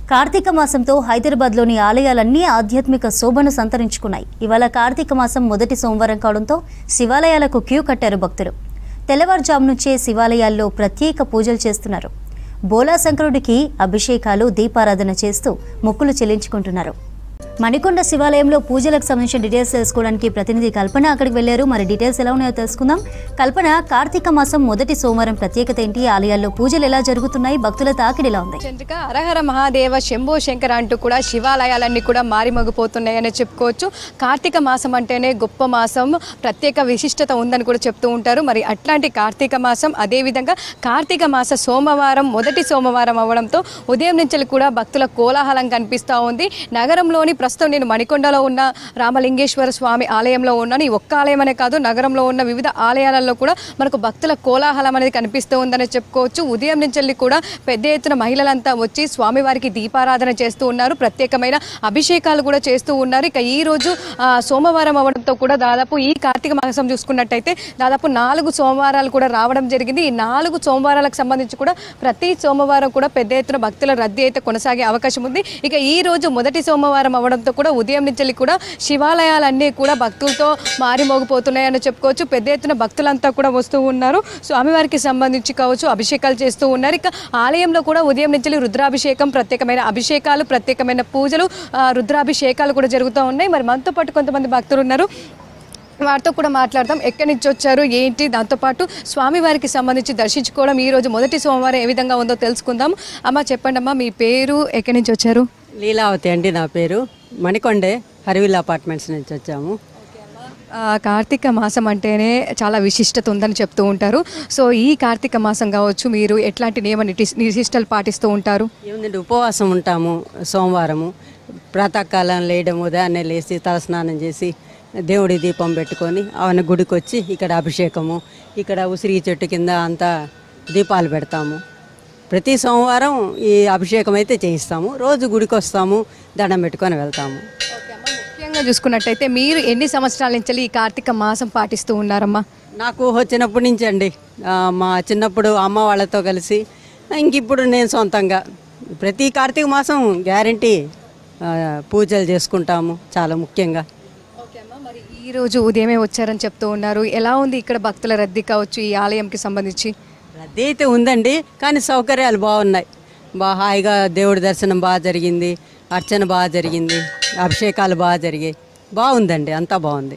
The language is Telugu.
కార్తీక మాసంతో హైదరాబాద్లోని ఆలయాలన్నీ ఆధ్యాత్మిక శోభను సంతరించుకున్నాయి. ఇవాళ కార్తీక మాసం మొదటి సోమవారం కావడంతో శివాలయాలకు క్యూ కట్టారు భక్తులు. తెల్లవారుజాము నుంచే శివాలయాల్లో ప్రత్యేక పూజలు చేస్తున్నారు. బోలా శంకరుడికి అభిషేకాలు, దీపారాధన చేస్తూ మొక్కులు చెల్లించుకుంటున్నారు. మణికొండ శివాలయంలో పూజలకు సంబంధించిన డీటెయిల్స్ తెలుసుకోవడానికి ప్రతినిధి కల్పన అక్కడికి వెళ్లారు. మరి డీటెయిల్స్ ఎలా ఉన్నాయో తెలుసుకుందాం. కల్పన, కార్తీక మాసం మొదటి సోమవారం ప్రత్యేకత ఏంటి? ఆలయాల్లో పూజలు ఎలా జరుగుతున్నాయి? భక్తుల తాకిడి ఎలా ఉంది? చంద్రిక, హరహర మహాదేవ శంభో శంకర అంటూ కూడా శివాలయాలన్నీ కూడా మారిమోగిపోతున్నాయని చెప్పుకోవచ్చు. కార్తీక మాసం అంటేనే గొప్ప మాసం, ప్రత్యేక విశిష్టత ఉందని కూడా చెప్తూ ఉంటారు. మరి అట్లాంటి కార్తీక మాసం, అదేవిధంగా కార్తీక మాస సోమవారం మొదటి సోమవారం అవ్వడంతో ఉదయం నుంచి కూడా భక్తుల కోలాహలం కనిపిస్తూ ఉంది. నగరంలోని ప్రస్తుతం నేను మణికొండలో ఉన్న రామలింగేశ్వర స్వామి ఆలయంలో ఉన్నాను. ఈ ఒక్క ఆలయం అనే కాదు, నగరంలో ఉన్న వివిధ ఆలయాలలో కూడా మనకు భక్తుల కోలాహలం అనేది కనిపిస్తూ ఉందని చెప్పుకోవచ్చు. ఉదయం నుంచి కూడా పెద్ద ఎత్తున మహిళలంతా వచ్చి స్వామివారికి దీపారాధన చేస్తూ ఉన్నారు. ప్రత్యేకమైన అభిషేకాలు కూడా చేస్తూ ఉన్నారు. ఇక ఈ రోజు సోమవారం అవ్వడంతో కూడా దాదాపు ఈ కార్తీక మాసం చూసుకున్నట్టయితే దాదాపు 4 సోమవారాలు కూడా రావడం జరిగింది. ఈ 4 సోమవారాలకు సంబంధించి కూడా ప్రతి సోమవారం కూడా పెద్ద ఎత్తున భక్తుల రద్దీ అయితే కొనసాగే అవకాశం ఉంది. ఇక ఈ రోజు మొదటి సోమవారం అవడంతో కూడా ఉదయం నుంచి కూడా శివాలయాలన్నీ కూడా భక్తులతో మారిమోగిపోతున్నాయని చెప్పుకోవచ్చు. పెద్ద ఎత్తున భక్తులంతా కూడా వస్తూ ఉన్నారు. స్వామివారికి సంబంధించి కావచ్చు అభిషేకాలు చేస్తూ ఉన్నారు. ఇక ఆలయంలో కూడా ఉదయం నుంచి రుద్రాభిషేకం, ప్రత్యేకమైన అభిషేకాలు, ప్రత్యేకమైన పూజలు, రుద్రాభిషేకాలు కూడా జరుగుతూ ఉన్నాయి. మరి మనతో పాటు కొంతమంది భక్తులు ఉన్నారు, వారితో కూడా మాట్లాడదాం. ఎక్కడి నుంచి వచ్చారు, ఏంటి, దాంతోపాటు స్వామివారికి సంబంధించి దర్శించుకోవడం ఈ రోజు మొదటి సోమవారం ఏ విధంగా ఉందో తెలుసుకుందాం. అమ్మ చెప్పండి అమ్మా, మీ పేరు, ఎక్కడి నుంచి వచ్చారు? లీలావతి అండి నా పేరు. మణికొండే హరివిల్ అపార్ట్మెంట్స్ నుంచి వచ్చాము. కార్తీక మాసం అంటేనే చాలా విశిష్టత ఉందని చెప్తూ ఉంటారు. సో ఈ కార్తీక మాసం కావచ్చు, మీరు ఎట్లాంటి నియమ నిశిష్టలు పాటిస్తూ ఉంటారు? ఏముందండి, ఉపవాసం ఉంటాము. సోమవారము ప్రాతకాలం లేయడం, ఉదయాన్నే లేచి తలస్నానం చేసి దేవుడి దీపం పెట్టుకొని అవన్న గుడికి వచ్చి ఇక్కడ అభిషేకము, ఇక్కడ ఉసిరి చెట్టు కింద అంతా దీపాలు పెడతాము. ప్రతి సోమవారం ఈ అభిషేకం అయితే చేయిస్తాము. రోజు గుడికి వస్తాము, దండం పెట్టుకొని వెళ్తాము. ముఖ్యంగా చూసుకున్నట్టయితే మీరు ఎన్ని సంవత్సరాల నుంచి ఈ కార్తీక మాసం పాటిస్తూ ఉన్నారమ్మా? నాకు వచ్చినప్పటి నుంచి అండి, మా చిన్నప్పుడు అమ్మ వాళ్ళతో కలిసి, ఇంకిప్పుడు నేను సొంతంగా ప్రతి కార్తీక మాసం గ్యారంటీ పూజలు చేసుకుంటాము. చాలా ముఖ్యంగా. మరి ఈరోజు ఉదయమే వచ్చారని చెప్తూ ఉన్నారు. ఎలా ఉంది ఇక్కడ భక్తుల రద్దీ కావచ్చు ఈ ఆలయంకి సంబంధించి? రద్దీ అయితే ఉందండి, కానీ సౌకర్యాలు బాగున్నాయి. బాగా హాయిగా దేవుడి దర్శనం బాగా జరిగింది, అర్చన బాగా జరిగింది, అభిషేకాలు బాగా జరిగాయి. బాగుందండి, అంతా బాగుంది.